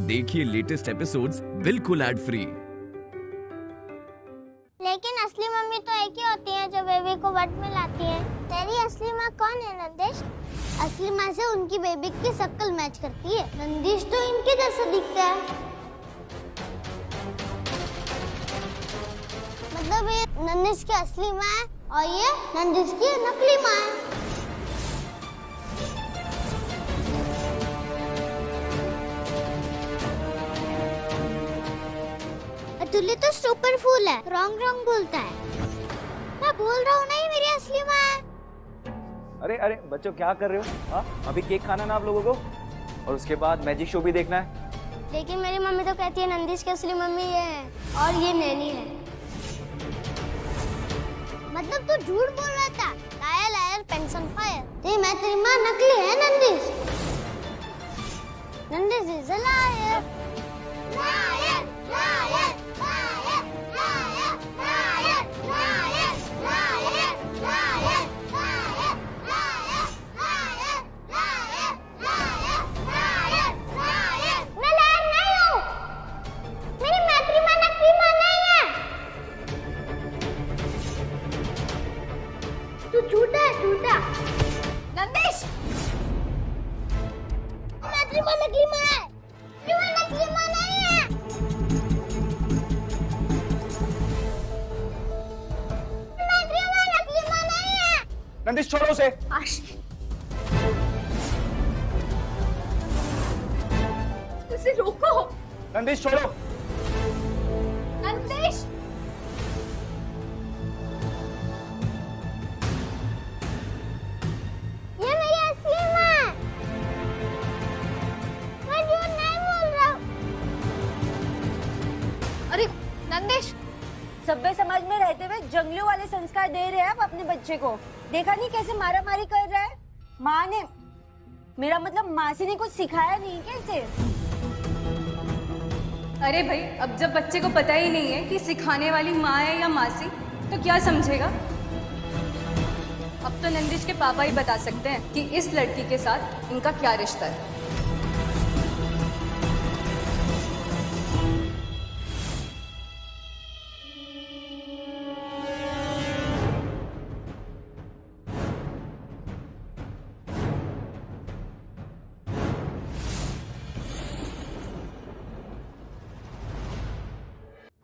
देखिए latest episodes बिल्कुल ad free. लेकिन असली मम्मी तो एक ही होती है जो बेबी को वट में लाती है। तेरी असली माँ कौन है नंदिश? असली माँ से उनकी बेबी की शक्ल मैच करती है। नंदिश तो इनके जैसा दिखता है। मतलब ये नंदिश की असली माँ है और ये नंदिश की नकली माँ है। अतुल्य तो सुपर फूल है, रॉन्ग बोलता है। मैं बोल रहा हूँ ना ये मेरी असली माँ है। अरे अरे बच्चों क्या कर रहे हो? हाँ अभी केक खाना ना आप लोगों को और उसके बाद मैजिक शो भी देखना है। लेकिन मेरी मम्मी तो कहती है नंदिश की असली मम्मी ये है और ये नैनी है। मतलब तू झूठ बोल रहा था। Liar liar pension fire. मैं तेरी माँ नकली है Nandish. Nandish is a liar. Liar liar liar liar liar liar liar liar liar liar liar liar liar. मैं लायर नहीं हूँ। मेरी मैत्री माँ नकली माँ नहीं है। तू झूठा है झूठा। नंदिश मैत्री माँ नकली माँ है। मैं नकली माँ नहीं है। मैत्री माँ नकली माँ नहीं है। नंदिश छोड़ो उसे। उसे रोको। नंदिश छोड़ो। नंदिश ये मेरी असली माँ है। मैं झूठ नहीं बोल रहा हूँ। अरे नंदिश, सभ्य समाज में रहते हुए जंगलियों वाले संस्कार दे रहे हैं आप अपने बच्चे को। देखा नहीं कैसे मारा मारी कर रहा है? माँ ने, मेरा मतलब मासी ने कुछ सिखाया नहीं कैसे? अरे भाई, अब जब बच्चे को पता ही नहीं है कि सिखाने वाली माँ है या मासी, तो क्या समझेगा? अब तो नंदिश के पापा ही बता सकते हैं कि इस लड़की के साथ इनका क्या रिश्ता है।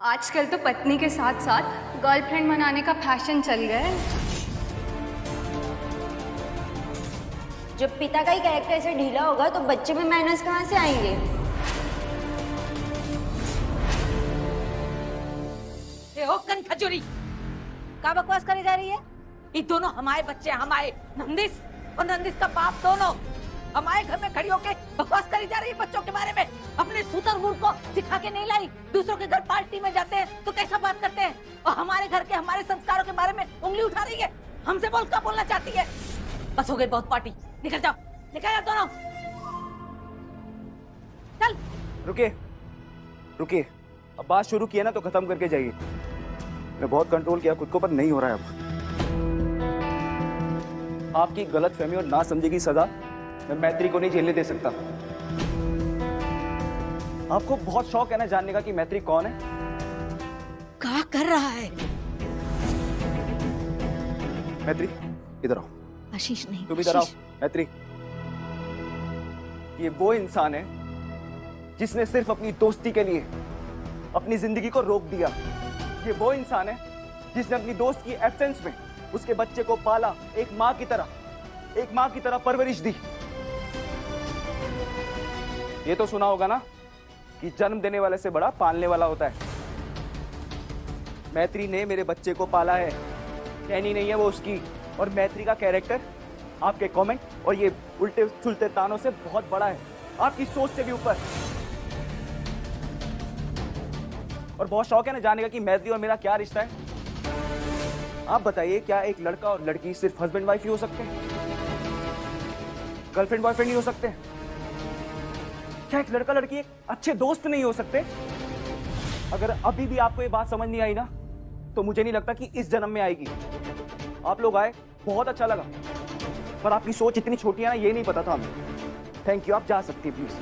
आजकल तो पत्नी के साथ साथ गर्लफ्रेंड मनाने का फैशन चल गया है। जब पिता का ही कैरेक्टर ऐसे ढीला होगा तो बच्चे में मैनर्स कहाँ से आएंगे? ओ कन खजूरी, क्या बकवास करी जा रही है? ये दोनों हमारे बच्चे, हमारे नंदिश और नंदिश का बाप दोनों हमारे घर में खड़ी होके बकवास करी जा रही है बच्चों के बारे में। अपने सूतरमुर्ख को सिखा के नहीं लाई। दूसरों के घर पार्टी में जाते हैं तो कैसा बात करते हैं और हमारे घर के हमारे संस्कारों के बारे में उंगली उठा रही है। हमसे बोल क्या बोलना चाहती है? बस हो गई बहुत पार्टी, निकल जाओ, निकल जाओ दोनों, चल। रुकिए रुकिए, अब बात शुरू किया ना तो खत्म करके जाइए। मैं बहुत कंट्रोल किया खुद को पर नहीं हो रहा है अब। आपकी गलतफहमी और ना समझे की सजा मैं मैत्री को नहीं झेलने दे सकता। आपको बहुत शौक है ना जानने का कि मैत्री कौन है? क्या कर रहा है? मैत्री इधर आओ। आशीष नहीं, तुम इधर आओ। मैत्री, ये वो इंसान है जिसने सिर्फ अपनी दोस्ती के लिए अपनी जिंदगी को रोक दिया। ये वो इंसान है जिसने अपनी दोस्त की एब्सेंस में उसके बच्चे को पाला, एक माँ की तरह परवरिश दी। ये तो सुना होगा ना कि जन्म देने वाले से बड़ा पालने वाला होता है। मैत्री ने मेरे बच्चे को पाला है, कहनी नहीं है वो उसकी। और मैत्री का कैरेक्टर आपके कमेंट और ये उल्टे सुलटे तानों से बहुत बड़ा है, आपकी सोच से भी ऊपर। और बहुत शौक है ना जानने का कि मैत्री और मेरा क्या रिश्ता है। आप बताइए, क्या एक लड़का और लड़की सिर्फ हस्बैंड वाइफ ही हो सकते हैं? गर्लफ्रेंड बॉयफ्रेंड नहीं हो सकते? क्या एक लड़का लड़की एक अच्छे दोस्त नहीं हो सकते? अगर अभी भी आपको ये बात समझ नहीं आई ना तो मुझे नहीं लगता कि इस जन्म में आएगी। आप लोग आए, बहुत अच्छा लगा, पर आपकी सोच इतनी छोटी है ना, ये नहीं पता था हमें। थैंक यू, आप जा सकती हैं प्लीज।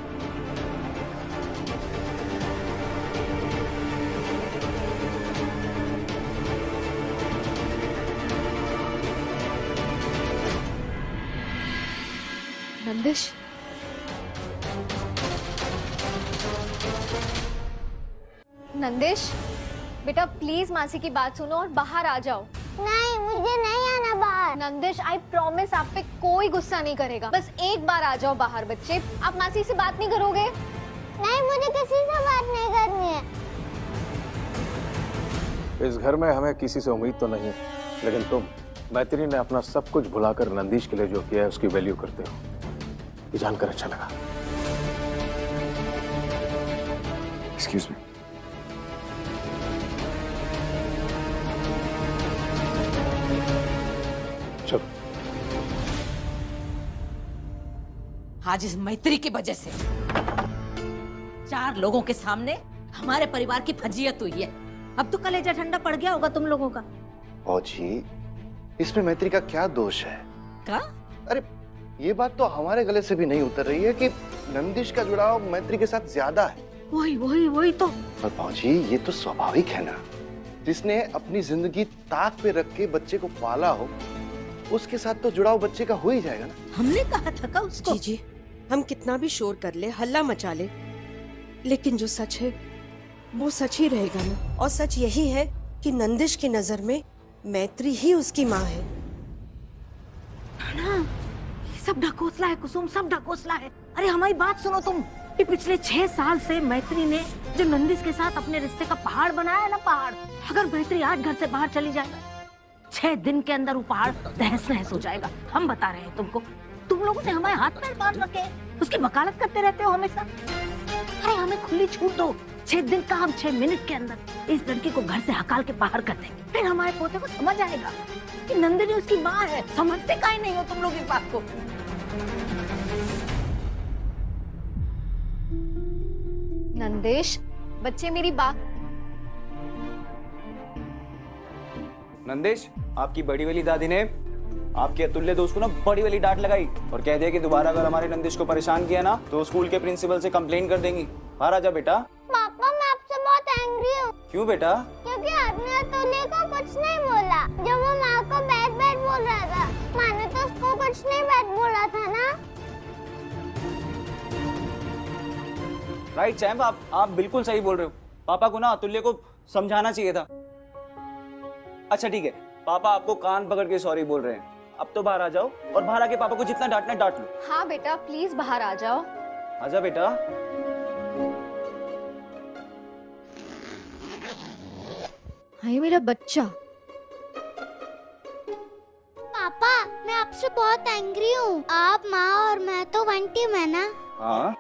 नंदिश, नंदिश बेटा प्लीज मासी की बात सुनो और बाहर आ जाओ। नहीं, मुझे नहीं आना बाहर। नंदिश आई प्रॉमिस आप पे कोई गुस्सा नहीं करेगा, बस एक बार आ जाओ बाहर। बच्चे आप मासी से बात नहीं करोगे? नहीं, मुझे किसी से बात नहीं करनी है। इस घर में हमें किसी से उम्मीद तो नहीं, लेकिन तुम मैत्री ने अपना सब कुछ भुलाकर नंदिश के लिए जो किया है उसकी वैल्यू करते हो, ये जानकर अच्छा लगा। Excuse me. चलो। आज इस मैत्री की वजह से 4 लोगों के सामने हमारे परिवार की फजीयत हुई है। अब तो कलेजा ठंडा पड़ गया होगा तुम लोगों का। जी, इसमें मैत्री का क्या दोष है? क्या? अरे ये बात तो हमारे गले से भी नहीं उतर रही है कि नंदिश का जुड़ाव मैत्री के साथ ज्यादा है। वही तो। पर भाजी ये तो स्वाभाविक है ना, जिसने अपनी जिंदगी ताक पे रख के बच्चे को पाला हो उसके साथ तो जुड़ाव बच्चे का हो ही जाएगा ना। हमने कहा था का उसको। जी, हम कितना भी शोर कर ले, हल्ला मचा ले, लेकिन जो सच है वो सच ही रहेगा ना। और सच यही है कि नंदिश की नजर में मैत्री ही उसकी माँ है। ना, ये सब ढकोसला है कुसुम, सब ढकोसला है। अरे हमारी बात सुनो तुम। कि पिछले 6 साल से मैत्री ने जो नंदिश के साथ अपने रिश्ते का पहाड़ बनाया है ना, पहाड़, अगर मैत्री आज घर से बाहर चली जाएगा 6 दिन के अंदर वो पहाड़ तहस नहस हो जाएगा। हम बता रहे हैं तुमको। तुम लोगों ने हमारे हाथ पैर बांध रखे हैं, उसकी वकालत करते रहते हो हमेशा। अरे हमें खुली छूट दो, 6 दिन का, हम 6 मिनट के अंदर इस लड़की को घर से हकाल के बाहर कर देंगे। फिर हमारे पोते को समझ आएगा कि नंदिनी उसकी माँ है। समझते काहे नहीं हो तुम लोग इस बात को? नंदिश बच्चे मेरी बात। नंदिश, आपकी बड़ी वाली दादी ने आपके अतुल्य दोस्त को ना बड़ी वाली डांट लगाई और कह दिया कि दोबारा अगर हमारे नंदिश को परेशान किया ना तो स्कूल के प्रिंसिपल से कंप्लेन कर देंगी। बाहर आ जा बेटा। पापा मैं आपसे बहुत एंग्री हूँ। क्यों बेटा? क्योंकि आपने अतुल्य को कुछ नहीं बोला जब वो माँ को बैठ बैठ बोल रहा था। माँ ने तो उसको कुछ नहीं बैठ बोला था ना। राइट चैम्प, आप बिल्कुल सही बोल रहे हो। पापा को ना अतुल्य को समझाना चाहिए था। अच्छा ठीक है, पापा आपको कान पकड़ के सॉरी बोल रहे हैं। अब तो बाहर आ जाओ और बाहर आके पापा को जितना डांटना है डांट लो। हाँ बेटा प्लीज बाहर आ जाओ। आजा बेटा। हाय मेरा बच्चा। पापा मैं आपसे बहुत एंग्री हूँ। आप, माँ और मैं तो 1 टीम है ना, हाँ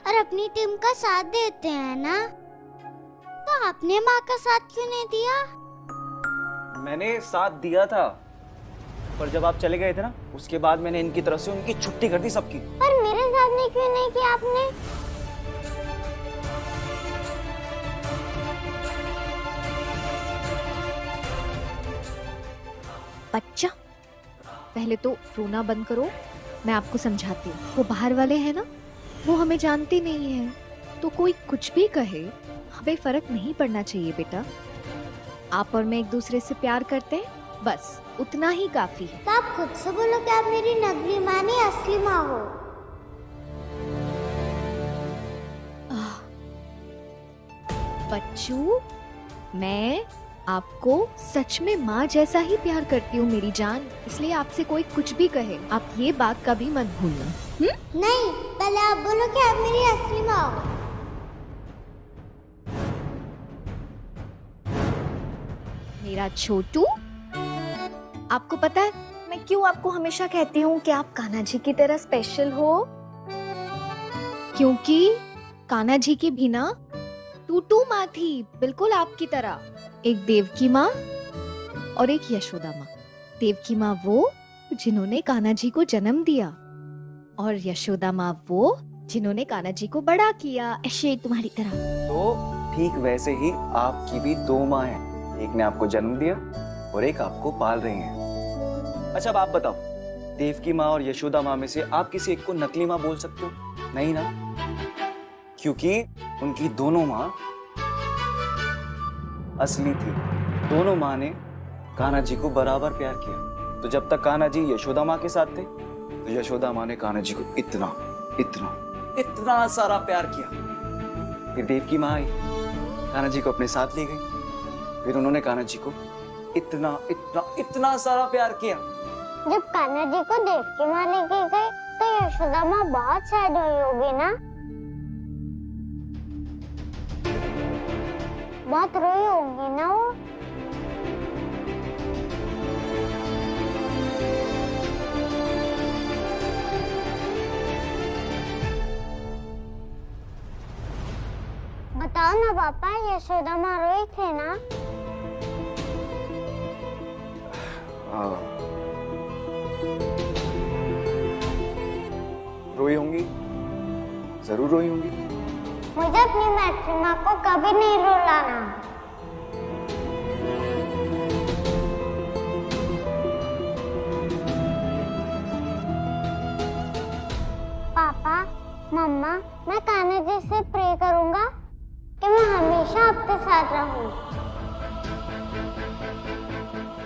और अपनी टीम का साथ देते हैं ना, तो आपने माँ का साथ क्यों नहीं दिया? मैंने साथ दिया था, पर जब आप चले गए थे ना उसके बाद मैंने इनकी तरफ से उनकी छुट्टी कर दी सबकी। पर मेरे साथ नहीं क्यों नहीं किया आपने? बच्चा पहले तो रोना बंद करो, मैं आपको समझाती हूँ। वो बाहर वाले हैं ना, वो हमें जानते नहीं है, तो कोई कुछ भी कहे हमें फर्क नहीं पड़ना चाहिए बेटा। आप और मैं एक दूसरे से प्यार करते हैं, बस उतना ही काफी है। तो आप खुद से बोलो कि आप मेरी नकली माँ नहीं असली माँ हो। बच्चू मैं आपको सच में माँ जैसा ही प्यार करती हूँ मेरी जान, इसलिए आपसे कोई कुछ भी कहे आप ये बात कभी मत भूलना। नहीं, पहले आप बोलो कि आप मेरी असली माँ हो। मेरा छोटू, आपको पता है मैं क्यों आपको हमेशा कहती हूँ कि आप कान्हा जी की तरह स्पेशल हो? क्योंकि कान्हा जी की भी ना टूटू माँ थी, बिल्कुल आपकी तरह। एक देवकी माँ और एक यशोदा माँ। देवकी माँ वो जिन्होंने कान्हा जी को जन्म दिया, और यशोदा माँ वो जिन्होंने कान्हा जी को बड़ा किया, ऐसे तुम्हारी तरह। तो ठीक वैसे ही आपकी भी 2 माँ हैं, एक ने आपको जन्म दिया और एक आपको पाल रही हैं। अच्छा अब आप बताओ, देवकी माँ और यशोदा माँ में से आप किसी एक को नकली माँ बोल सकते हो? नहीं ना, क्योंकि उनकी दोनों माँ असली थी। दोनों माँ ने कान्हा जी को बराबर प्यार किया। तो जब तक कान्हा जी यशोदा माँ के साथ थे तो यशोदा माँ ने कान्हा जी को इतना इतना इतना सारा प्यार किया। फिर देवकी माँ आई, कान्हा जी को अपने साथ ले गई। फिर उन्होंने कान्हा जी को इतना इतना इतना सारा प्यार किया। जब कान्हा जी को देवकी माँ लेके गई तो यशोदा माँ बहुत सैड हुई होगी ना? बहुत रोई होंगी ना वो? बताओ ना पापा, यशोदा माँ रोई थे ना? रोई होंगी, जरूर रोई होंगी। मुझे अपनी मैत्री माँ को कभी नहीं रुलाना। पापा, मम्मा, मैं कान्हा जी से प्रे करूंगा कि मैं हमेशा आपके साथ रहूं।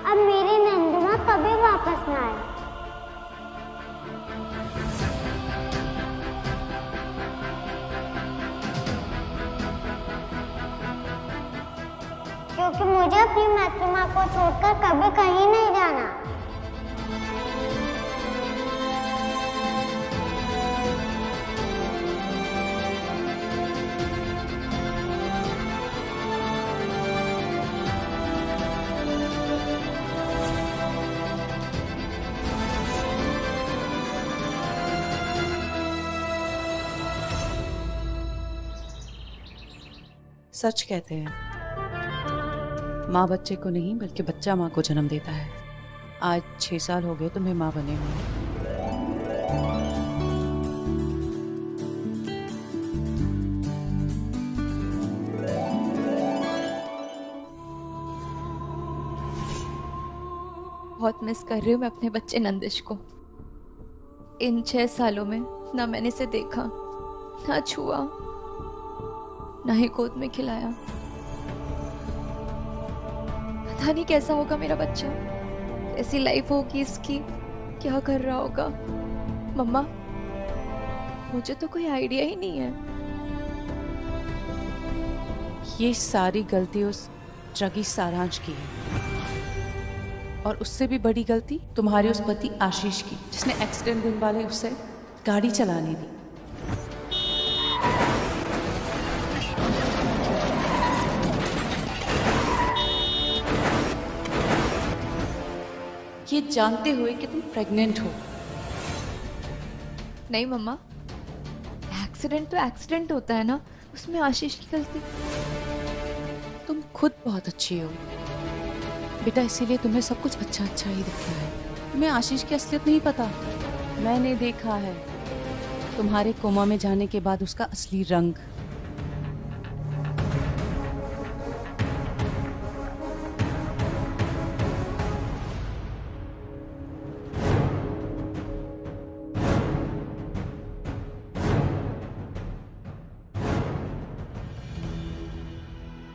अब मेरी नंदू माँ कभी वापस ना आए। क्योंकि मुझे अपनी मैत्री माँ को छोड़कर कभी कहीं नहीं जाना। सच कहते हैं, माँ बच्चे को नहीं बल्कि बच्चा माँ को जन्म देता है। आज 6 साल हो गए तुम्हें माँ बने हुए। बहुत मिस कर रही हूँ मैं अपने बच्चे नंदिश को। इन 6 सालों में ना मैंने इसे देखा, ना छुआ, ना ही गोद में खिलाया। पता नहीं कैसा होगा मेरा बच्चा, कैसी लाइफ होगी इसकी, क्या कर रहा होगा। मम्मा, मुझे तो कोई आइडिया ही नहीं है। ये सारी गलती उस ड्रगी सारांश की है, और उससे भी बड़ी गलती तुम्हारे उस पति आशीष की, जिसने एक्सीडेंट दिन वाले उससे गाड़ी चलाने दी। ये जानते हुए कि तुम प्रेग्नेंट हो। नहीं मम्मा, एक्सीडेंट तो एक्सीडेंट होता है ना, उसमें आशीष की गलती। तुम खुद बहुत अच्छी हो बेटा, इसीलिए तुम्हें सब कुछ अच्छा अच्छा ही दिखता है। तुम्हें आशीष की असलियत नहीं पता। मैंने देखा है तुम्हारे कोमा में जाने के बाद उसका असली रंग।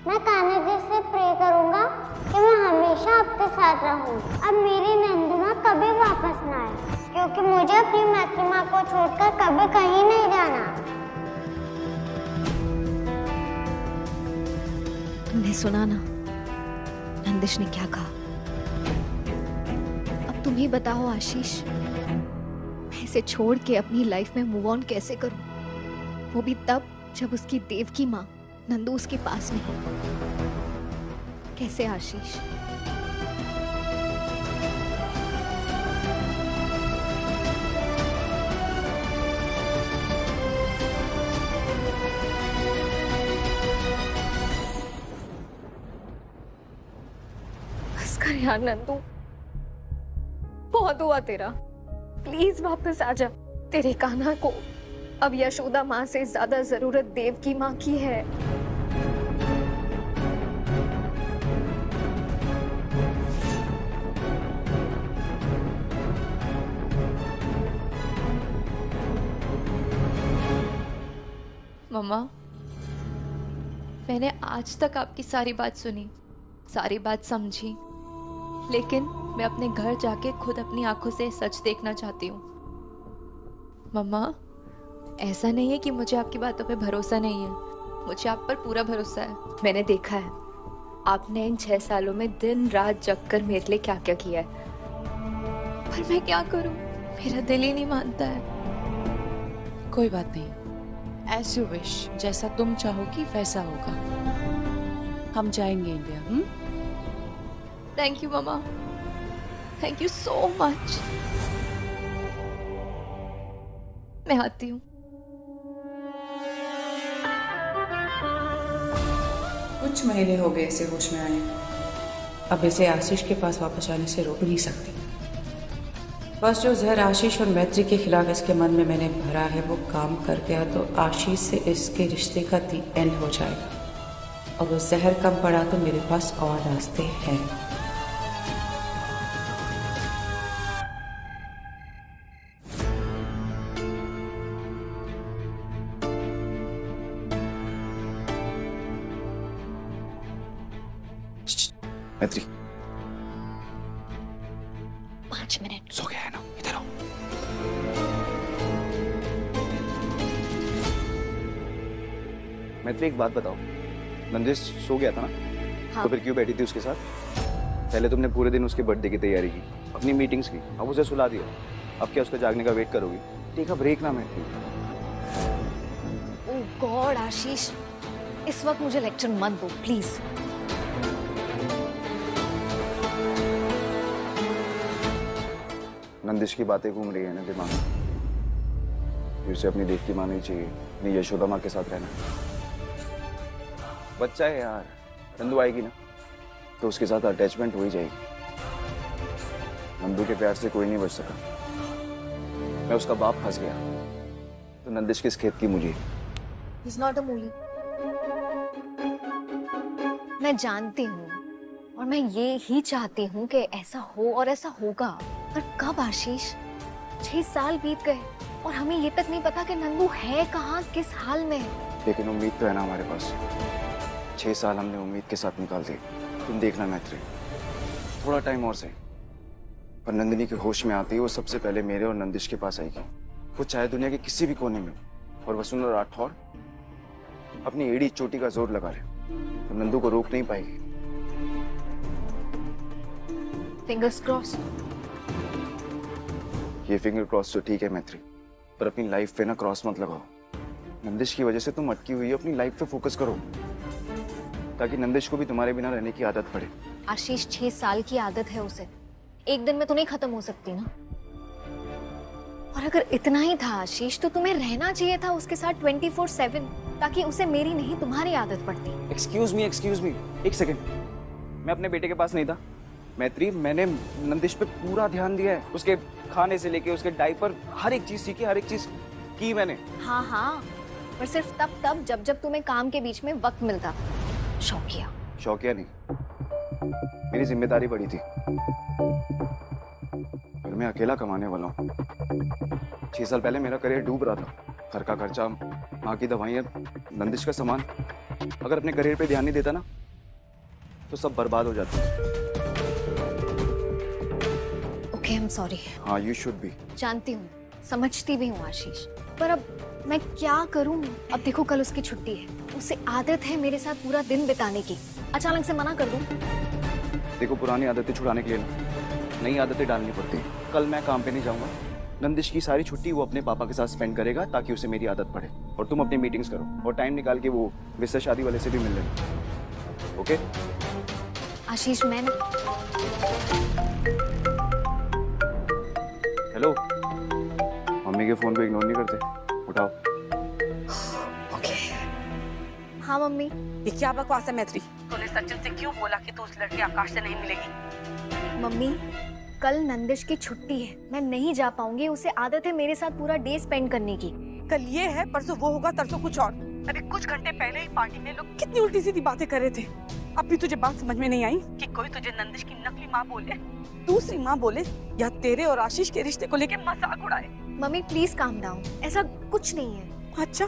मैं कान्हा जी से प्रे करूंगा कि मैं हमेशा आपके साथ रहूं। अब मेरी नंदू माँ कभी वापस ना आए, क्योंकि मुझे अपनी मैत्री माँ को छोड़कर कभी कहीं नहीं जाना। तुमने सुना ना नंदिश ने क्या कहा? अब तुम ही बताओ आशीष, मैं इसे छोड़ के अपनी लाइफ में मूव ऑन कैसे करूं? वो भी तब जब उसकी देवकी माँ नंदू उसके पास नहीं। कैसे आशीष? बस कर यार नंदू, बहुत हुआ तेरा। प्लीज वापस आ जा। तेरे कान्हा को अब यशोदा माँ से ज्यादा जरूरत देवकी माँ की है। मम्मा, मैंने आज तक आपकी सारी बात सुनी, सारी बात समझी, लेकिन मैं अपने घर जाके खुद अपनी आंखों से सच देखना चाहती हूँ। मम्मा, ऐसा नहीं है कि मुझे आपकी बातों पे भरोसा नहीं है, मुझे आप पर पूरा भरोसा है। मैंने देखा है आपने इन 6 सालों में दिन रात जग कर मेरे लिए क्या क्या किया है, पर मैं क्या करूं, मेरा दिल ही नहीं मानता है। कोई बात नहीं, एज यू विश, जैसा तुम चाहोगी वैसा होगा। हम जाएंगे इंडिया। थैंक यू मम्मा, थैंक यू सो मच। मैं आती हूँ। कुछ महीने हो गए इसे होश में आए, अब इसे आशीष के पास वापस आने से रोक नहीं सकती। बस जो जहर आशीष और मैत्री के खिलाफ इसके मन में मैंने भरा है वो काम कर गया तो आशीष से इसके रिश्ते का दी एंड हो जाएगा। और वो जहर कम पड़ा तो मेरे पास और रास्ते हैं। मैत्री 5 मिनट। सो गया है ना, इधर आओ। मैत्री एक बात बताओ, नंदिश सो गया था ना? हाँ। तो फिर क्यों बैठी थी उसके साथ? पहले तुमने पूरे दिन उसके बर्थडे की तैयारी की, अपनी मीटिंग्स की, अब उसे सुला दिया। अब क्या उसका जागने का वेट करोगी? टेक अ ब्रेक ना मैत्री। ओह गॉड आशीष, इस वक्त मुझे लेक्चर मत दो प्लीज। नंदिश की बातें घूम रही है ना दिमाग में, उसे अपनी देवकी माँ नहीं चाहिए, अपनी यशोदा माँ के साथ रहना। बच्चा है यार, नंदू आएगी ना तो उसके साथ अटैचमेंट हो ही जाएगी। नंदू के प्यार से कोई नहीं बच सका। मैं उसका बाप फंस गया तो नंदिश किस खेत की मुझे? He's not a मूली। मैं जानती हूँ और मैं ये ही चाहती हूँ कि ऐसा हो और ऐसा होगा, पर कब आशीष? 6 साल बीत गए और हमें ये तक नहीं पता कि नंदू है कहाँ, किस हाल में है। लेकिन उम्मीद तो है ना हमारे पास। 6 साल हमने उम्मीद के साथ निकाल दिए। तुम देखना मैत्री, थोड़ा टाइम और सही, पर नंदिनी के होश में आती है वो सबसे पहले मेरे और नंदिश के पास आएगी। वो चाहे दुनिया के किसी भी कोने में, और वसुंधरा राठौर अपनी एड़ी चोटी का जोर लगा ले तो नंदू को रोक नहीं पाएगी। Fingers cross. ये फिंगर क्रॉस तो ठीक है मैत्री, पर अपनी लाइफ पे ना क्रॉस मत लगाओ। नंदिश की वजह से तुम अटकी हुई हो, अपनी लाइफ पे फोकस करो ताकि नंदिश को भी तुम्हारे बिना रहने की आदत पड़े। आशीष 6 साल की आदत है उसे, एक दिन में तो नहीं खत्म हो सकती ना। और अगर इतना ही था आशीष तो तुम्हें रहना चाहिए था उसके साथ 24/7 ताकि उसे मेरी नहीं तुम्हारी आदत पड़ती। एक्सक्यूज मी, एक सेकंड। मैं अपने बेटे के पास नहीं था मैत्री, मैंने नंदिश पे पूरा ध्यान दिया है, उसके खाने से लेके उसके डायपर, हर एक चीज सीखी, हर एक चीज की मैंने। हाँ हाँ, पर सिर्फ तब जब तुम्हें काम के बीच में वक्त मिलता। शौकिया नहीं, मेरी जिम्मेदारी बड़ी थी और मैं अकेला कमाने वाला हूँ। 6 साल पहले मेरा करियर डूब रहा था, घर का खर्चा, माँ की दवाइयाँ, नंदिश का सामान। अगर अपने करियर पे ध्यान नहीं देता ना तो सब बर्बाद हो जाता है। Okay, I am sorry. हाँ, यू शुड बी। जानती हूँ, समझती भी हूँ आशीष, पर अब मैं क्या करूँ? अब देखो कल उसकी छुट्टी है, उसे आदत है मेरे साथ पूरा दिन बिताने की, अचानक से मना कर दूँ? देखो, पुरानी आदतें छुड़ाने के लिए ना नई आदतें डालनी पड़ती है। कल मैं काम पे नहीं जाऊंगा, नंदिश की सारी छुट्टी वो अपने पापा के साथ स्पेंड करेगा ताकि उसे मेरी आदत पड़े, और तुम अपनी मीटिंग्स करो और टाइम निकाल के वो विश्व शादी वाले से भी मिल लेना। ओके आशीष, मैं हेलो, मम्मी के फोन को इग्नोर नहीं करते, उठाओ। ओके। हाँ मम्मी। ये क्या बकवास है मैत्री? तूने सचिन से क्यों बोला कि तू उस लड़की आकाश से नहीं मिलेगी? मम्मी, कल नंदिश की छुट्टी है, मैं नहीं जा पाऊंगी, उसे आदत है मेरे साथ पूरा डे स्पेंड करने की। कल ये है, परसों वो होगा, तरसों कुछ और। अभी कुछ घंटे पहले ही पार्टी में लोग कितनी उल्टी सीधी बातें कर रहे थे। अब भी तुझे बात समझ में नहीं आई कि कोई तुझे नंदिश की नकली माँ बोले, दूसरी माँ बोले, या तेरे और आशीष के रिश्ते को लेके मजाक उड़ाए। मम्मी प्लीज काम डाउन, ऐसा कुछ नहीं है। अच्छा,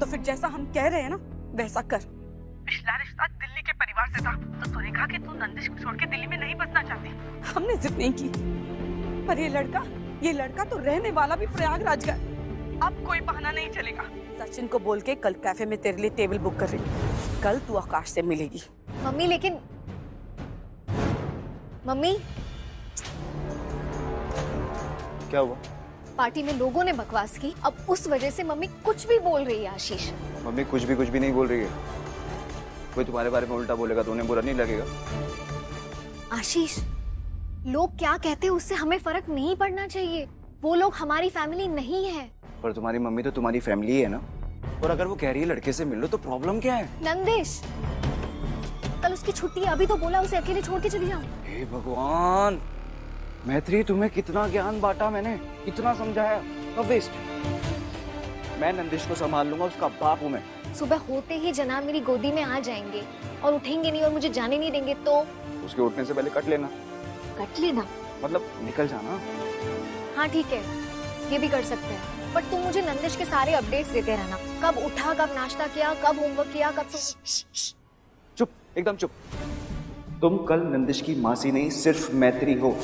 तो फिर जैसा हम कह रहे हैं ना वैसा कर। पिछला रिश्ता दिल्ली के परिवार से था, तो तूने कहा कि तू नंदिश को छोड़ के दिल्ली में नहीं बसना चाहती। हमने जिद नहीं की, पर ये लड़का ये लड़का तो रहने वाला भी प्रयागराज का। अब कोई बहाना नहीं चलेगा। सचिन को बोल के कल कैफे में तेरे लिए टेबल बुक कर रही हूँ। कल तू आकाश से मिलेगी। मम्मी लेकिन मम्मी, क्या हुआ? पार्टी में लोगों ने बकवास की, अब उस वजह से मम्मी कुछ भी बोल रही है। आशीष, मम्मी कुछ भी नहीं बोल रही है। कोई तुम्हारे बारे में उल्टा बोलेगा तो उन्हें बुरा नहीं लगेगा? आशीष, लोग क्या कहते हैं उससे हमें फर्क नहीं पड़ना चाहिए। वो लोग हमारी फैमिली नहीं है। पर तुम्हारी मम्मी तो तुम्हारी फैमिली है ना। और अगर वो कह रही है लड़के से मिल लो तो प्रॉब्लम क्या है? नंदिश, कल उसकी छुट्टी है, अभी तो बोला उसे अकेले छोड़ के चली जाऊं। हे भगवान, मैत्री तुम्हें कितना ज्ञान बांटा मैंने, कितना समझाया, अब वेस्ट। मैं नंदिश को संभाल लूंगा, उसका बाप हूं मैं। सुबह होते ही जनाब मेरी गोदी में आ जाएंगे और उठेंगे नहीं और मुझे जाने नहीं देंगे तो? उसके उठने से पहले कट लेना। कट लेना मतलब निकल जाना। हाँ ठीक है, ये भी कर सकते हैं, बट तुम मुझे नंदिश के सारे अपडेट्स देते रहना। कब उठा, कब नाश्ता किया, कब होमवर्क किया, कब चुप, एकदम चुप। तुम कल नंदिश की मासी नहीं, सिर्फ मैत्री हो।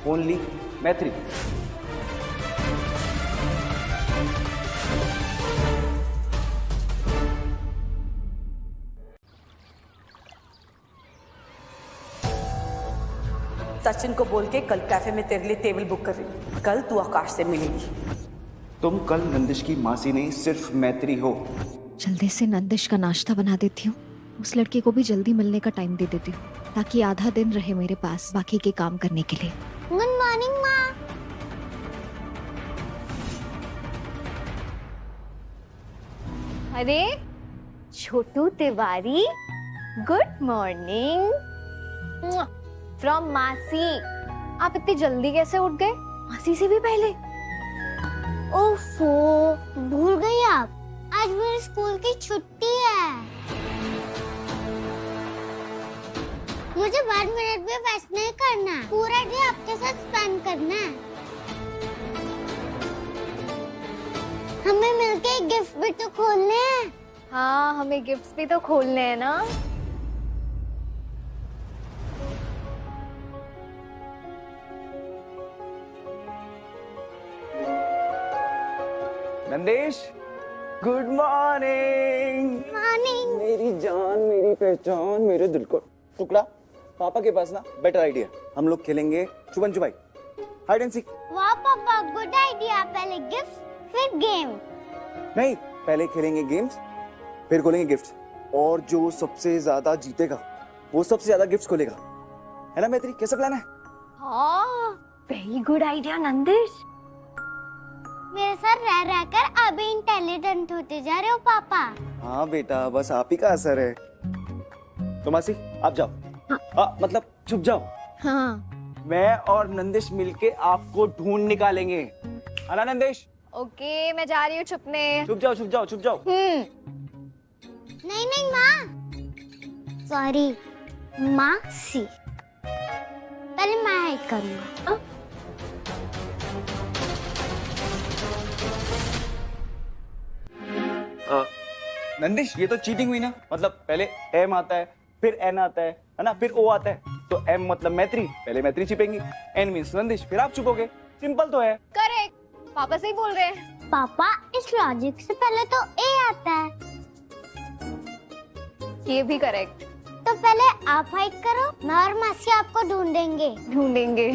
ओनली मैत्री। सचिन को बोल के कल कैफे में तेरे लिए टेबल बुक कर रही हूँ। कल तू आकाश से मिलेगी। तुम कल नंदिश की मासी नहीं, सिर्फ मैत्री हो। जल्दी से नंदिश का नाश्ता बना देती हूँ, उस लड़के को भी जल्दी मिलने का टाइम दे देती हूँ ताकि आधा दिन रहे मेरे पास बाकी के काम करने के लिए। गुड मॉर्निंग माँ। अरे छोटू तिवारी, गुड मॉर्निंग फ्रॉम मासी। आप इतनी जल्दी कैसे उठ गए? मासी से भी पहले? ओफो, भूल गई आप, आज मेरे स्कूल की छुट्टी है। मुझे 5 मिनट भी वेस्ट नहीं करना, पूरा डे आपके साथ स्पेंड करना है। हमें मिलके गिफ्ट भी तो खोलने हैं। हाँ, हमें गिफ्ट्स भी तो खोलने हैं ना। Nandish, good morning. मॉर्निंग। मेरी जान, मेरी पहचान, मेरे दिल को टुकड़ा। पापा के पास ना बेटर आइडिया, हम लोग खेलेंगे छुपन छुपाई, हाइड एंड सीक। वाह पापा, गुड आइडिया। पहले गिफ्ट फिर गेम। नहीं, पहले खेलेंगे गेम्स, फिर खोलेंगे गिफ्ट्स, और जो सबसे ज्यादा जीतेगा वो सबसे ज्यादा गिफ्ट्स खोलेगा, है ना मैत्री? कैसा प्लान है? हाँ, वेरी गुड आइडिया नंदिश। मेरे साथ रह रहकर अभी इंटेलिजेंट होते जा रहे हो पापा। हाँ बेटा, बस आप ही का असर है। तो मासी आप जाओ। हाँ। मतलब चुप जाओ। हाँ। मैं और नंदिश मिलके आपको ढूंढ निकालेंगे, है ना नंदिश? ओके, मैं जा रही हूँ छुपने। चुप जाओ, चुप जाओ, चुप जाओ। नहीं नहीं माँ, सॉरी मासी। पहले मैं हाइड करूंगा। नंदिश, ये तो चीटिंग हुई ना। मतलब पहले एम आता है, फिर एन आता है ना, फिर ओ आता है। तो एम मतलब मैत्री, पहले मैत्री छिपेंगी, एन मींस नंदिश, फिर आप छुपोगे। सिंपल तो है। करेक्ट, पापा सही बोल रहे हैं। पापा, इस लॉजिक से पहले तो ए आता है। ये भी करेक्ट। तो पहले आप हाइड करो, मैं और मासी आपको ढूंढेंगे।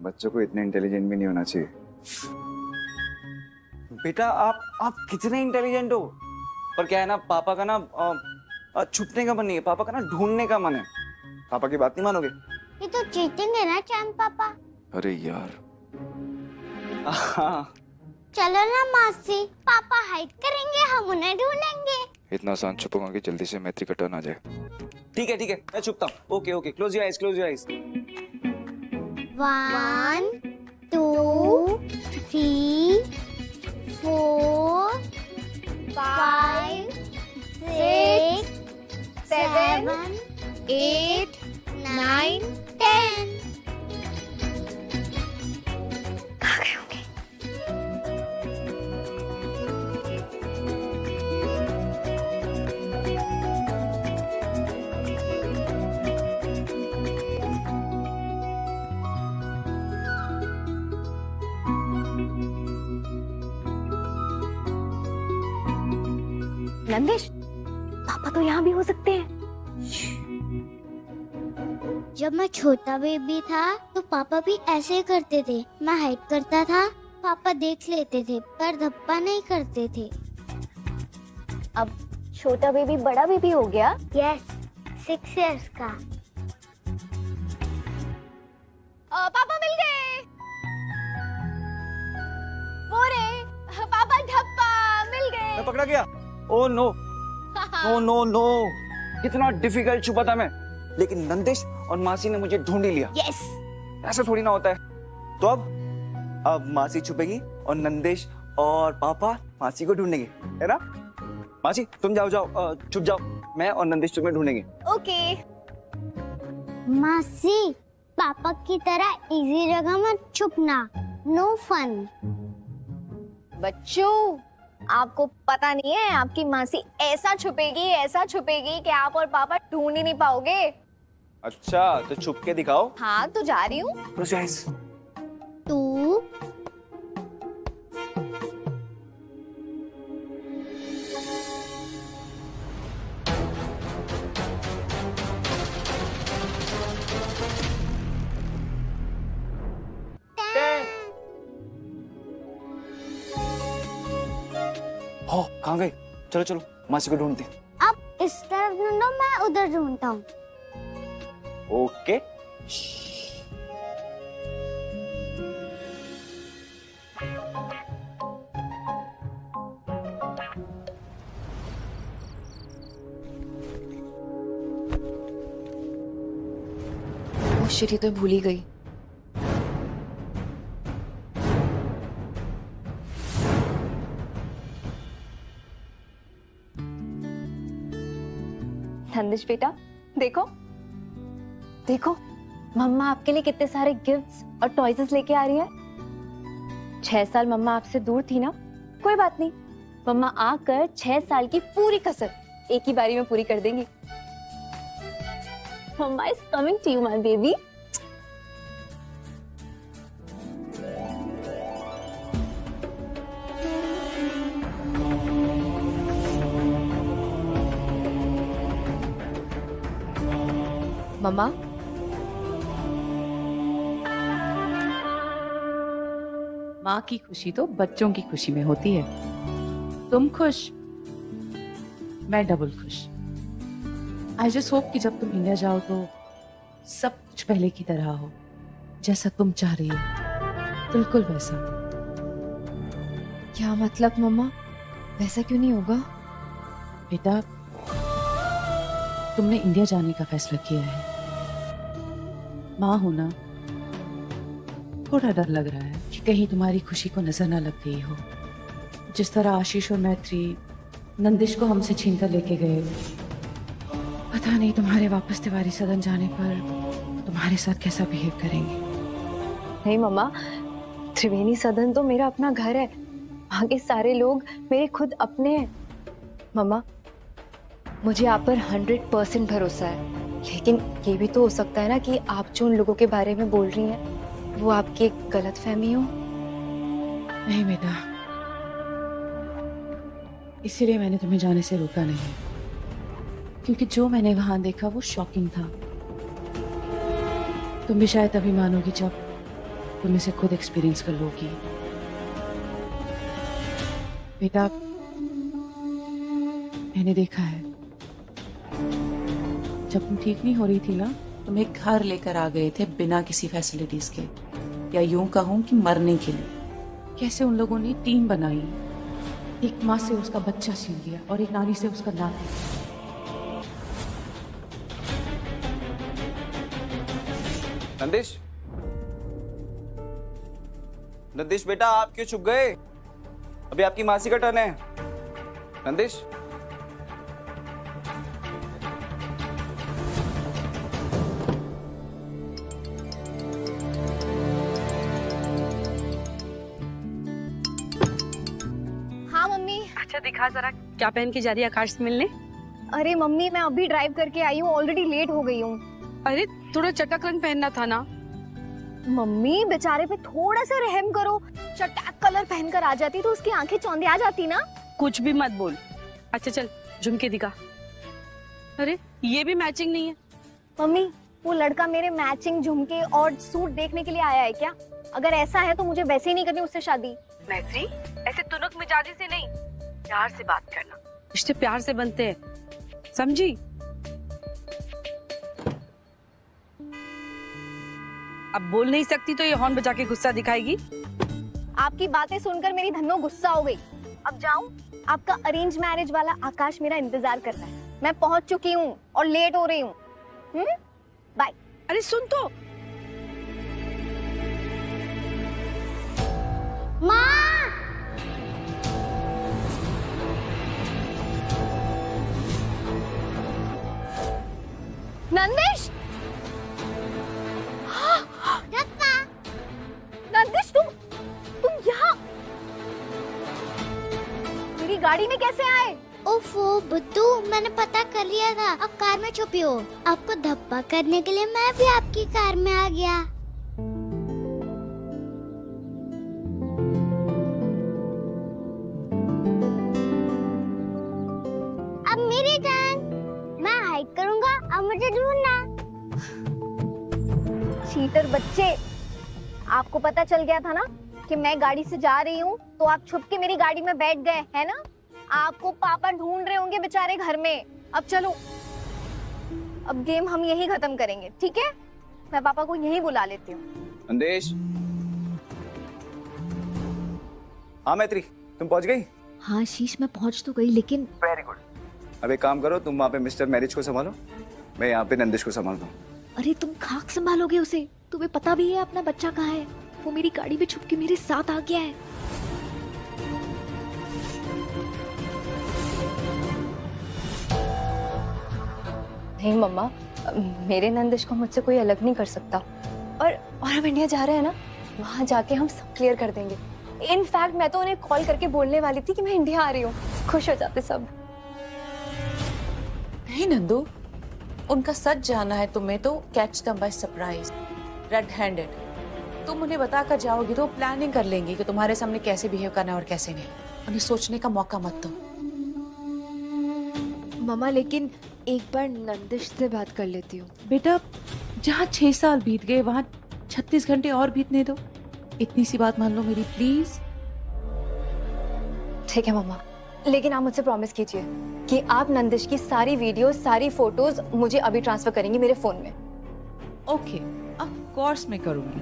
बच्चों को इतने इंटेलिजेंट भी नहीं होना चाहिए। बेटा आप कितने इंटेलिजेंट हो, पर क्या है ना, पापा का ना छुपने का मन नहीं है, पापा का ना ढूंढने का मन है। पापा की बात नहीं मानोगे? ये तो चीटिंग है ना चांद पापा। अरे यार। चलो ना मासी, पापा हाइड करेंगे, हम उन्हें ढूंढेंगे। इतना आसान छुपूंगा कि जल्दी से मैत्री का टर्न आ जाए। ठीक है, मैं छुपता हूँ। Okay okay, close your eyes, close your eyes. 1 2 3 4 5 6 7 8 9 10। कहाँ गए होंगे? नंदिश, पापा तो यहाँ भी हो सकते हैं। जब मैं छोटा बेबी था तो पापा भी ऐसे ही करते थे। मैं हाइड करता था, पापा देख लेते थे पर धप्पा नहीं करते थे। अब छोटा बेबी बड़ा बेबी हो गया। यस, 6 इयर्स का। पापा मिल गए। वो रे, पापा धप्पा मिल गए। मैं पकड़ा गया। Oh no, no no no, कितना डिफिकल्ट छुपा था मैं, लेकिन नंदिश और मासी ने मुझे ढूंढ ही लिया। यस। ऐसा थोड़ी ना होता है। तो अब मासी छुपेगी और नंदिश और पापा मासी को ढूंढेंगे, है ना? मासी तुम जाओ, छुप जाओ, मैं और नंदिश तुम्हें ढूंढेंगे। ओके। मासी, पापा की तरह इजी जगह मत छुपना, नो फन। बच्चों, आपको पता नहीं है, आपकी मासी ऐसा छुपेगी कि आप और पापा ढूंढ ही नहीं पाओगे। अच्छा, तो छुप के दिखाओ। हाँ, तो जा रही हूँ। तू हो, कहाँ गए? चलो चलो मासी को ढूंढते। अब इस तरफ ढूंढो, मैं उधर ढूंढता हूँ। ओके। ओ शिट, ये तो भूल ही गई। नंदिश बेटा, देखो देखो, मम्मा आपके लिए कितने सारे गिफ्ट्स और टॉयज लेके आ रही है। 6 साल मम्मा आपसे दूर थी ना, कोई बात नहीं, मम्मा आकर 6 साल की पूरी कसर एक ही बारी में पूरी कर देंगी। Mama is coming to you my baby. Mama, माँ की खुशी तो बच्चों की खुशी में होती है। तुम खुश, मैं डबल खुश। आई जस्ट होप कि जब तुम इंडिया जाओ तो सब कुछ पहले की तरह हो, जैसा तुम चाह रही हो, बिल्कुल वैसा। क्या मतलब मम्मा, वैसा क्यों नहीं होगा? बेटा, तुमने इंडिया जाने का फैसला किया है। माँ होना थोड़ा डर लग रहा है कि कहीं तुम्हारी खुशी को नजर ना लग गई हो। जिस तरह आशीष और मैत्री नंदिश को हमसे छीन कर लेके गए, पता नहीं तुम्हारे वापस तिवारी सदन जाने पर तुम्हारे साथ कैसा बिहेव करेंगे। नहीं मम्मा, त्रिवेणी सदन तो मेरा अपना घर है, वहाँ के सारे लोग मेरे खुद अपने हैं। मम्मा, मुझे आप पर 100% भरोसा है, लेकिन ये भी तो हो सकता है ना कि आप जो उन लोगों के बारे में बोल रही हैं वो आपकी एक गलत फहमी हो। नहीं बेटा, इसीलिए मैंने तुम्हें जाने से रोका नहीं, क्योंकि जो मैंने वहां देखा वो शॉकिंग था। तुम भी शायद तभी मानोगी जब तुम इसे खुद एक्सपीरियंस कर लोगी। बेटा, मैंने देखा है, जब तुम ठीक नहीं हो रही थी ना, तुम एक घर लेकर आ गए थे बिना किसी फैसिलिटीज के, या यूं कहूं कि मरने के लिए। कैसे उन लोगों ने टीम बनाई, एक माँ से उसका बच्चा छीन लिया और एक नानी से उसका नाती। नंदिश, नंदिश बेटा, आप क्यों छुप गए? अभी आपकी मासी का टर्न है। नंदिश, हाँ मम्मी। अच्छा दिखा जरा, क्या पहन के जा रही है आकाश से मिलने? अरे मम्मी, मैं अभी ड्राइव करके आई हूँ, ऑलरेडी लेट हो गई हूँ। अरे थोड़ा चटक रंग पहनना था ना। मम्मी, बेचारे पे थोड़ा सा रहम करो, चटाक कलर पहनकर आ जाती तो उसकी आंखें चौंधिया जाती ना। कुछ भी मत बोल, अच्छा चल झुमके दिखा। अरे ये भी मैचिंग नहीं है। मम्मी वो लड़का मेरे मैचिंग झुमके और सूट देखने के लिए आया है क्या? अगर ऐसा है तो मुझे वैसे ही नहीं करनी उससे शादी। मैत्री ऐसे तुनक मिजाजी से नहीं, प्यार से बात करना। रिश्ते प्यार से बनते हैं, समझी? अब बोल नहीं सकती तो ये हॉर्न बजा के गुस्सा दिखाएगी। आपकी बातें सुनकर मेरी धन्नो गुस्सा हो गई। अब जाऊं? आपका अरेंज मैरिज वाला आकाश मेरा इंतजार कर रहा है। मैं पहुंच चुकी हूँ और लेट हो रही हूँ। बाय। अरे सुन तो। माँ! नंदिश! धक्का! नंदिश तुम यहाँ? मेरी गाड़ी में कैसे आए? ओफो बुद्धू, मैंने पता कर लिया था। अब कार में छुपी हो। आपको धप्पा करने के लिए मैं भी आपकी कार में आ गया। अब मेरी टर्न। मैं हाइड करूंगा, अब मुझे ढूंढना। चीटर बच्चे, आपको पता चल गया था ना कि मैं गाड़ी से जा रही हूँ, तो आप छुप के मेरी गाड़ी में बैठ गए, है ना? आपको पापा ढूंढ रहे होंगे बेचारे घर में। अब चलो, अब गेम हम यही खत्म करेंगे, ठीक है? मैं पापा को यही बुला लेती हूँ। नंदेश। हाँ मैत्री, तुम पहुंच गई? हाँ शीश, मैं पहुंच तो गई, लेकिन वेरी गुड। अब एक काम करो, तुम वहाँ पे मिस्टर मैरिज को संभालो, मैं यहाँ पे नंदिश को संभालता हूँ। अरे तुम खाक संभालोगे उसे? तुम्हें पता भी है अपना बच्चा कहाँ है? वो मेरी गाड़ी में छुप के मेरे साथ आ गया है। नहीं मम्मा, मेरे नंदिश को मुझसे कोई अलग नहीं कर सकता। और हम इंडिया जा रहे हैं ना, वहाँ जाके हम सब क्लियर कर देंगे। इनफैक्ट मैं तो उन्हें कॉल करके बोलने वाली थी कि मैं इंडिया आ रही हूँ। खुश हो जाते सब। नहीं नंदू, उनका सच जाना है तुम्हें तो catch them by surprise, red handed. तुम उन्हें बताकर जाओगी तो प्लानिंग कर लेंगे कि तुम्हारे सामने कैसे बिहेव करना है और कैसे नहीं। उन्हें सोचने का मौका मत दो। मम्मा लेकिन एक बार नंदिश से बात कर लेती हूँ। बेटा, जहाँ 6 साल बीत गए वहाँ 36 घंटे और बीतने दो। इतनी सी बात मान लो मेरी, प्लीज। ठीक है मम्मा, लेकिन आप मुझसे प्रॉमिस कीजिए कि आप नंदिश की सारी वीडियो, सारी फोटोज मुझे अभी ट्रांसफर करेंगी मेरे फोन में। ओके, ऑफ कोर्स मैं करूंगी।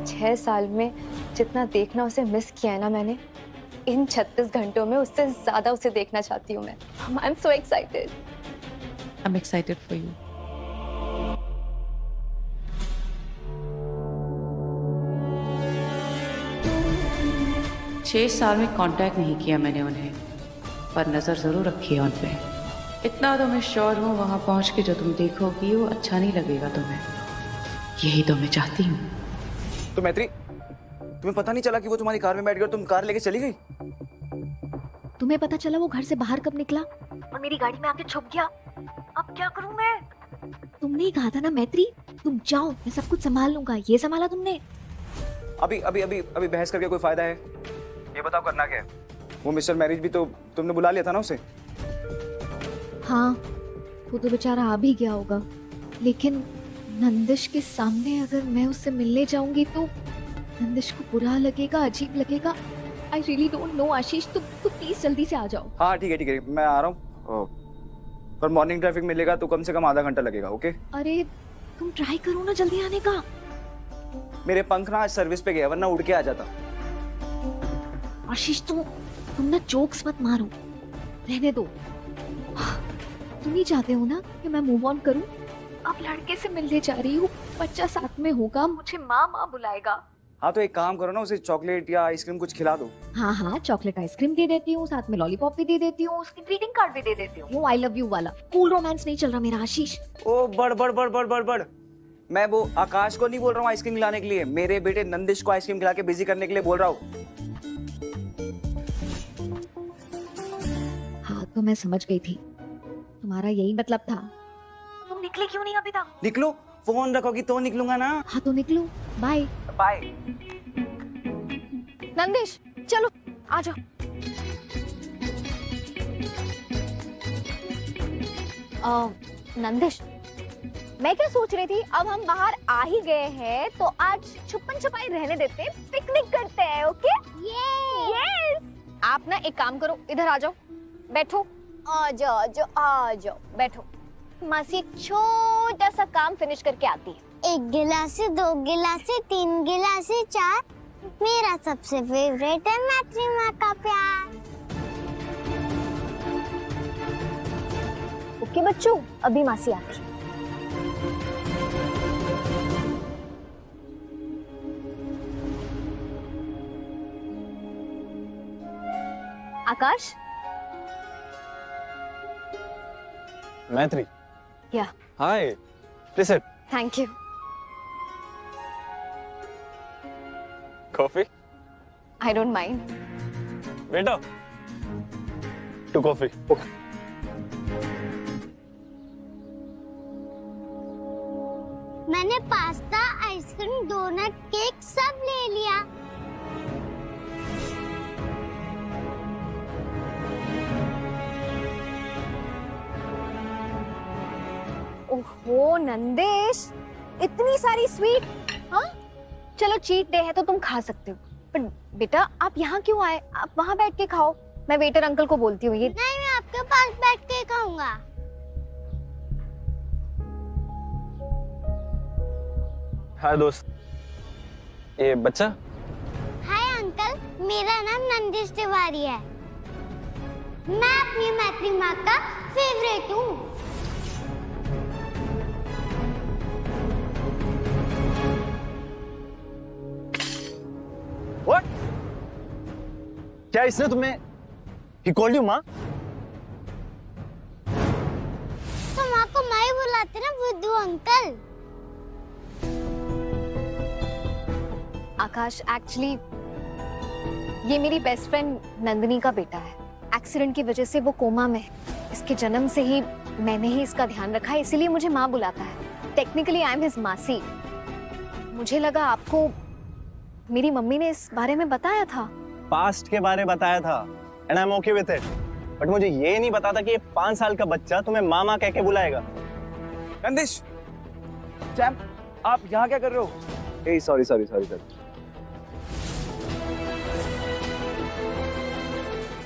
6 साल में जितना देखना उसे मिस किया है ना मैंने, इन 36 घंटों में उससे ज्यादा उसे देखना चाहती हूँ मैं। I am so excited. I am excited for you. छह साल में कांटेक्ट नहीं किया मैंने उन्हें, पर नजर जरूर रखी है उन पे। इतना तो मैं श्योर हूँ, वहां पहुंच के जो तुम देखोगी वो अच्छा नहीं लगेगा तुम्हें। यही तो मैं चाहती हूँ। तो मैत्री, तुम्हें पता नहीं चला कि वो तुम्हारी कार में बैठ गया, तुम कार लेके चली गई? तुम्हें पता चला वो घर से बाहर कब निकला और मेरी गाड़ी में आके छुप गया? अब क्या करूं मैं? तुमने ही कहा था ना मैत्री, तुम जाओ, मैं सब कुछ संभाल लूंगा। ये संभाला तुमने? अभी अभी अभी अभी बहस करके कोई फायदा है? ये बताओ करना क्या है? वो मिस्टर मैरिज भी तो तुमने बुला लिया था ना उसे? हाँ, वो तो बेचारा आ भी गया होगा, लेकिन नंदिश के सामने अगर मैं उससे मिलने जाऊंगी तो नंदिश को बुरा लगेगा, अजीब लगेगा। आई रियली डोंट नो आशीष, तुम प्लीज जल्दी से आ जाओ। हाँ ठीक है, मैं आ रहा हूँ। पर मॉर्निंग ट्रैफिक मिलेगा तो कम से कम आधा घंटा लगेगा, ओके? अरे तुम ट्राई करो ना जल्दी आने का। मेरे पंख ना आज सर्विस पे गया, वरना उड़ के आ जाता। आशीष तुम ना जोक्स मत मारो, रहने दो। तुम ही चाहते हो ना कि मैं मूव ऑन करूं? अब लड़के से मिलने जा रही हूँ, बच्चा साथ में होगा, मुझे माँ माँ बुलाएगा। हाँ तो एक काम करो ना, उसे चॉकलेट या आइसक्रीम कुछ खिला दो। हाँ हाँ, चॉकलेट आइसक्रीम दे देती हूँ, साथ में लॉलीपॉप भी दे देती हूँ, उसकी ग्रीटिंग कार्ड भी दे देती हूँ। वो आई लव यू वाला कूल रोमांस नहीं चल रहा मेरा आशीष। ओ बड़ मैं वो आकाश को नहीं बोल रहा हूँ आइसक्रीम खिलाने के लिए, मेरे बेटे नंदिश को आइसक्रीम खिला के बिजी करने के लिए बोल रहा हूँ। हाँ तो मैं समझ गई थी, तुम्हारा यही मतलब था। तुम निकले क्यों नहीं अभी तक? निकलो, फोन रखोगी तो निकलूंगा ना। हाँ तो निकलो, बाय बाय। नंदिश चलो आ जाओ। नंदिश, मैं क्या सोच रही थी, अब हम बाहर आ ही गए हैं तो आज छुपन छुपाई रहने देते हैं, पिकनिक करते हैं। ओके? यस। आप ना एक काम करो, इधर आ जाओ, बैठो। आ जाओ, बैठो। मासी एक छोटा सा काम फिनिश करके आती है। 1 गिलास, 2 गिलास, 3 गिलास, 4। मेरा सबसे फेवरेट है मैत्री माँ का प्यार। ओके बच्चों, अभी मासी आती है। आकाश। मैत्री। या। Hi, please sit. Thank you. Coffee? I don't mind. बेटा, 2 कॉफी। मैंने पास्ता, आइसक्रीम, डोनट, केक सब ले लिया। ओहो नंदेश, इतनी सारी स्वीट। हाँ चलो, चीट डे है तो तुम खा सकते हो, पर बेटा आप यहाँ क्यों आए? आप वहाँ बैठ के खाओ, मैं वेटर अंकल को बोलती हूँ। ये नहीं, मैं आपके पास बैठ के खाऊंगा। हाय दोस्त, ये बच्चा? हाय अंकल, मेरा नाम नंदिश तिवारी है। मैं अपनी मैत्री माँ का फेवरेट हूँ। What? क्या इसने तुम्हें he called you माँ? तो माँ को माँ ही बुलाते ना बुद्धू अंकल। आकाश, एक्चुअली ये मेरी बेस्ट फ्रेंड नंदिनी का बेटा है। एक्सीडेंट की वजह से वो कोमा में है। इसके जन्म से ही मैंने ही इसका ध्यान रखा है, इसीलिए मुझे माँ बुलाता है। टेक्निकली आई एम हिज मासी। मुझे लगा आपको मेरी मम्मी ने इस बारे में बताया था। पास्ट के बारे बताया था and I am okay with it, but मुझे ये नहीं पता था कि ये 5 साल का बच्चा तुम्हें मामा कह के बुलाएगा। नंदिश, चैम्प, आप यहाँ क्या कर रहे हो? ए सॉरी सर।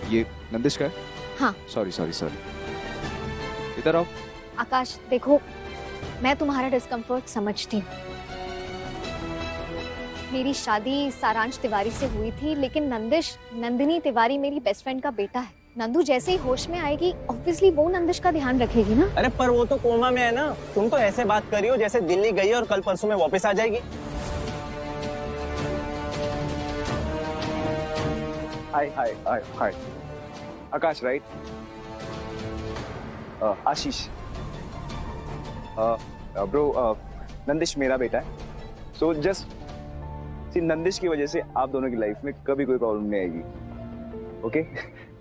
ये नंदिश का है? हाँ। Sorry sir. इधर आओ। आकाश देखो, मैं तुम्हारा डिस्कम्फर्ट समझती हूँ। मेरी शादी सारांश तिवारी से हुई थी, लेकिन नंदिनी तिवारी मेरी बेस्ट फ्रेंड का बेटा है। नंदू जैसे ही होश में आएगी, ऑब्वियसली वो नंदिश का ध्यान रखेगी ना। अरे पर वो तो कोमा में है ना, तुम तो ऐसे बात कर रही हो जैसे दिल्ली गई और कल परसों में वापस आ जाएगी। हाय आकाश, राइट? आशीष। ब्रो, नंदिश मेरा बेटा है। सो जस्ट नंदिश की वजह से आप दोनों की लाइफ में कभी कोई प्रॉब्लम नहीं आएगी। Okay?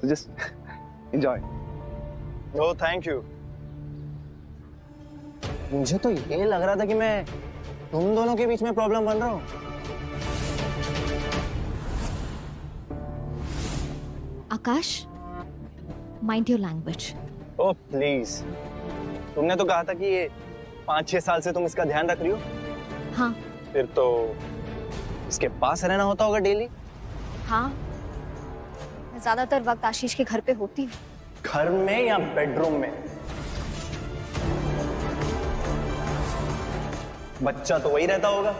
So just enjoy. Oh thank you. मुझे तो ये लग रहा था कि मैं तुम दोनों के बीच में प्रॉब्लम बन रहा हूँ। Akash, mind your language. Oh please, तुमने तो कहा था कि ये 5-6 साल से तुम इसका ध्यान रख रही हो। हाँ। फिर तो इसके पास रहना होता होगा डेली। हाँ, मैं ज्यादातर वक्त आशीष के घर पे होती हूँ। घर में या बेडरूम में? बच्चा तो वही रहता होगा।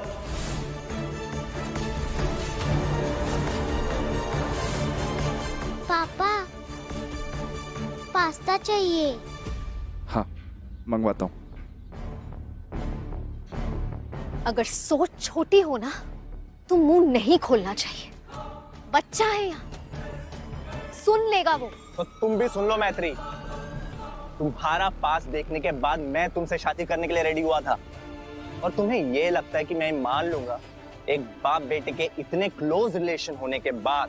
पापा, पास्ता चाहिए। हाँ, मंगवाता हूँ। अगर सोच छोटी हो ना तो मुंह नहीं खोलना चाहिए। बच्चा है यहाँ, सुन लेगा वो। तो तुम भी सुन लो मैत्री, तुम्हारा पास देखने के बाद मैं तुमसे शादी करने के लिए रेडी हुआ था, और तुम्हें ये लगता है कि मैं मान लूंगा एक बाप बेटे के इतने क्लोज रिलेशन होने के बाद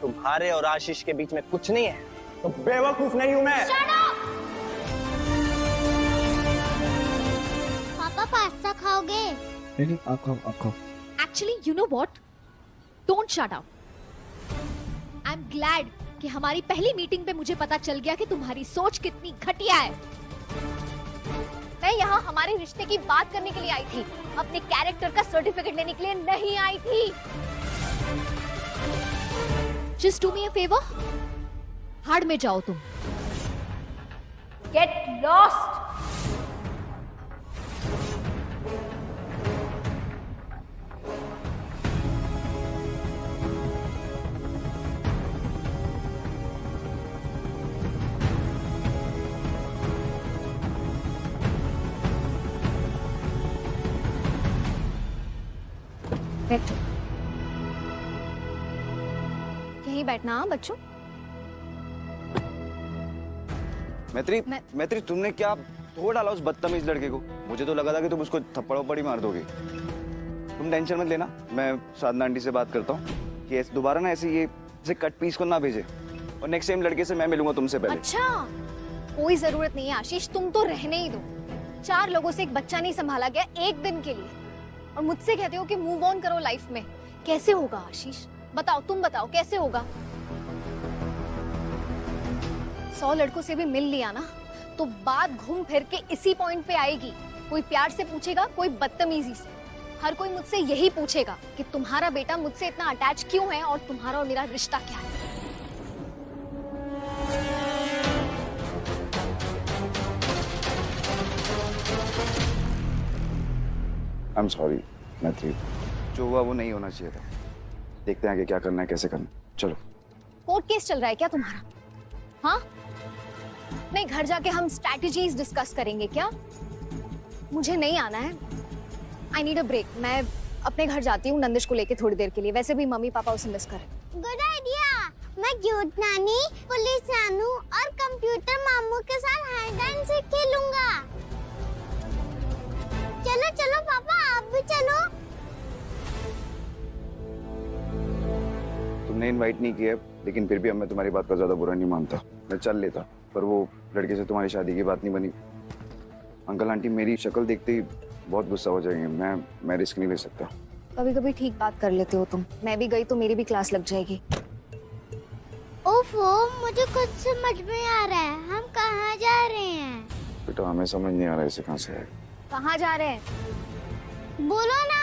तुम्हारे और आशीष के बीच में कुछ नहीं है? तो बेवकूफ नहीं हूं मैं। पापा पास्ता खाओगे? नहीं, आप खाओ। Actually, you know what? Don't shut up. I'm glad कि हमारी पहली मीटिंग पे मुझे पता चल गया कि तुम्हारी सोच कितनी घटिया है। मैं यहाँ हमारे रिश्ते की बात करने के लिए आई थी, अपने कैरेक्टर का सर्टिफिकेट लेने के लिए नहीं आई थी। Just do me a favour, hard में जाओ तुम। Get lost. बैठो, यहीं बैठना हाँ बच्चों। मैत्री तुमने क्या धो डाला उस बदतमीज लड़के को? मुझे तो लगा था कि तुम उसको थप्पड़ वप्पड़ ही मार दोगे। तुम टेंशन मत लेना, मैं साधना आंटी से बात करता हूँ कि दोबारा ना ऐसे ये कट पीस को ना भेजे, और नेक्स्ट टाइम लड़के से मैं मिलूंगा तुमसे पहले। अच्छा, कोई जरूरत नहीं है आशीष, तुम तो रहने ही दो। 4 लोगों से एक बच्चा नहीं संभाला गया एक दिन के लिए, और मुझसे कहते हो कि मूव ऑन करो लाइफ में। कैसे होगा आशीष? बताओ, तुम बताओ कैसे होगा? 100 लड़कों से भी मिल लिया ना तो बात घूम फिर के इसी पॉइंट पे आएगी। कोई प्यार से पूछेगा, कोई बदतमीजी से। हर कोई मुझसे यही पूछेगा कि तुम्हारा बेटा मुझसे इतना अटैच क्यों है और तुम्हारा और मेरा रिश्ता क्या है। I'm sorry, मैत्री, जो हुआ वो नहीं होना चाहिए था। देखते हैं आगे क्या करना है, कैसे करना है। चलो। कोर्ट केस चल रहा है क्या तुम्हारा? हाँ, नहीं घर जाके हम स्ट्रैटेजीज डिस्कस करेंगे क्या? मुझे नहीं आना है। I need a break. मैं अपने घर जाती हूँ नंदिश को लेके थोड़ी देर के लिए। वैसे भी मम्मी पापा उसे मिस करें। Good idea. मैं क्यूट नानी, पुलिस नानू और कंप्यूटर मामू के साथ हाइड एंड सीक खेलूंगा। चलो चलो पापा, आप भी चलो। तुमने इनवाइट नहीं किया, लेकिन फिर भी अब मैं तुम्हारी बात का ज्यादा बुरा नहीं मानता। मैं चल लेता, पर वो लड़के से तुम्हारी शादी की बात नहीं बनी। अंकल आंटी मेरी शक्ल देखते ही बहुत गुस्सा हो जाएंगे। मैं रिस्क नहीं ले सकता। कभी कभी ठीक बात कर लेते हो तुम। मैं भी गई तो मेरी भी क्लास लग जाएगी। ओफो, मुझे कुछ समझ में आ रहा है। हम कहाँ जा रहे हैं? बेटा हमें समझ नहीं आ रहा है इसे कहाँ से है। कहाँ जा रहे हैं? बोलो ना।